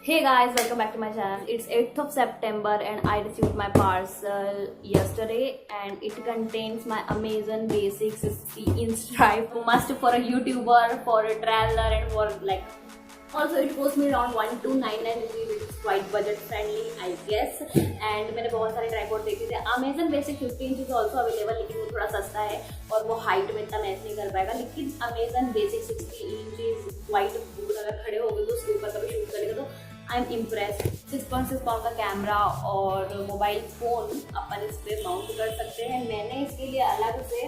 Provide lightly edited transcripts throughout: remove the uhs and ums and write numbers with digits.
Hey guys, welcome back to my channel. It's 8th of September and I received my parcel yesterday and it contains my Amazon Basic 60-inch tripod. Must for a YouTuber, for a traveler and for like... Also it cost me around 1299 rupees, which is quite budget friendly I guess. And मैंने बहुत सारे tripod देखे थे. Amazon Basic 50 inch is also available, लेकिन वो थोड़ा सस्ता है और वो हाइट में इतना मैच नहीं कर पाएगा. लेकिन Amazon Basic 60 inch is quite good. अगर खड़े हो गए तो उसके ऊपर कभी शूट करेगा तो आई एम इम्प्रेस्ड. 6.6 पाउंड का कैमरा और मोबाइल फ़ोन अपन इस पर माउंट कर सकते हैं. मैंने इसके लिए अलग से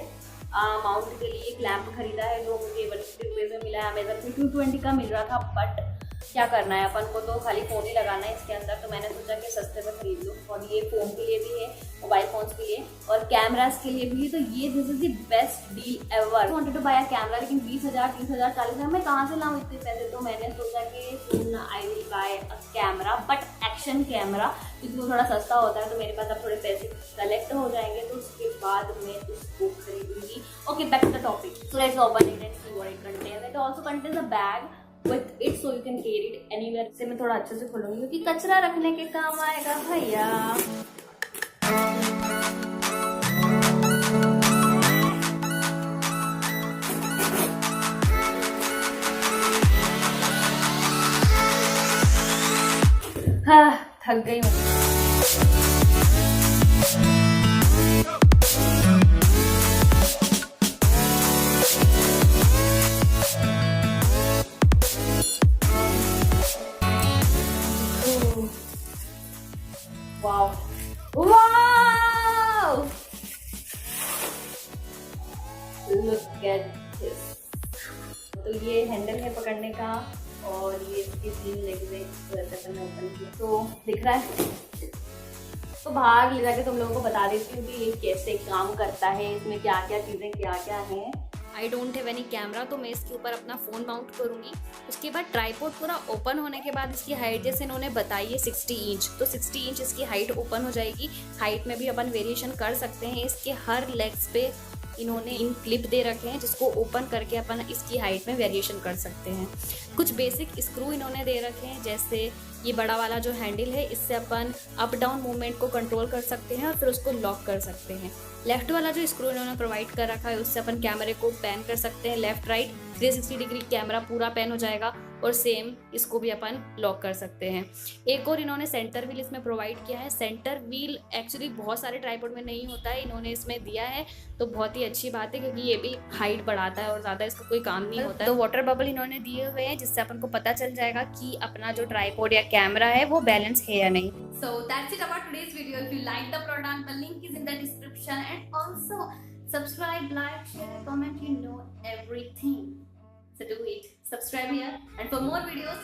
माउंट के लिए एक लैंप खरीदा है जो मुझे 150 रुपीज़ में मिला है. अमेजन पे 220 का मिल रहा था, बट क्या करना है अपन को, तो खाली फ़ोन ही लगाना है इसके अंदर. तो मैंने सोचा कि सस्ते में खरीद लूँ. और ये फ़ोन के लिए भी है, मोबाइल फ़ोन्स के लिए और कैमराज के लिए भी. तो ये this is the best deal ever. Wanted to buy a camera, लेकिन 20,000 30,000 40,000 मैं कहाँ से लाऊँ इतने पैसे. तो मैंने सोचा कि I will buy a camera, but action camera, क्योंकि वो थोड़ा सस्ता होता है. तो मेरे पास अब थोड़े पैसे कलेक्ट हो जाएंगे तो उसके बाद मैं उसको खरीदूंगी. Okay, back to the topic. So let's open it and see what it contains. It also contains a bag with it so you can carry it anywhere. से मैं थोड़ा अच्छे से खोलूंगी क्योंकि कचरा रखने के काम आएगा भैया. हाँ, थक गई हूँ. Wow! Wow! Look at this. तो ये हैंडल है पकड़ने का और ये इसके 3 लेग्स है. वैसे मैंने ओपन किया तो दिख रहा है. तो बाहर ले जाके तुम लोगों को बता देती हूँ कि ये कैसे काम करता है, इसमें क्या क्या चीज़ें क्या क्या हैं. I don't have any camera, तो मैं इसके ऊपर अपना फ़ोन माउंट करूँगी. उसके बाद ट्राइपॉड पूरा ओपन होने के बाद इसकी हाइट जैसे इन्होंने बताई है 60 इंच, तो 60 इंच इसकी हाइट ओपन हो जाएगी. हाइट में भी अपन वेरिएशन कर सकते हैं. इसके हर लेग्स पे इन्होंने इन क्लिप दे रखे हैं जिसको ओपन करके अपन इसकी हाइट में वेरिएशन कर सकते हैं. कुछ बेसिक स्क्रू इन्होंने दे रखे हैं, जैसे ये बड़ा वाला जो हैंडल है इससे अपन अप डाउन मूवमेंट को कंट्रोल कर सकते हैं और फिर उसको लॉक कर सकते हैं. लेफ्ट वाला जो स्क्रू इन्होंने प्रोवाइड कर रखा है उससे अपन कैमरे को पैन कर सकते हैं. लेफ्ट राइट 360 डिग्री कैमरा पूरा पैन हो जाएगा और सेम इसको भी अपन लॉक कर सकते हैं. एक और इन्होंने सेंटर व्हील इसमें प्रोवाइड किया है. सेंटर व्हील एक्चुअली बहुत सारे ट्राइपॉड में नहीं होता है, इन्होंने इसमें दिया है तो बहुत ही अच्छी बात है क्योंकि ये भी हाइट बढ़ाता है और ज़्यादा इसका कोई काम नहीं होता है. तो वाटर बबल इन्होंने दिए हुए हैं जिससे अपन को पता चल जाएगा कि अपना जो ट्राइपॉड या कैमरा है वो बैलेंस है या नहीं. So that's it about today's video. If you like the product, the link is in the description, and also subscribe, like, share, comment. You know everything. So do it. Subscribe here, and for more videos,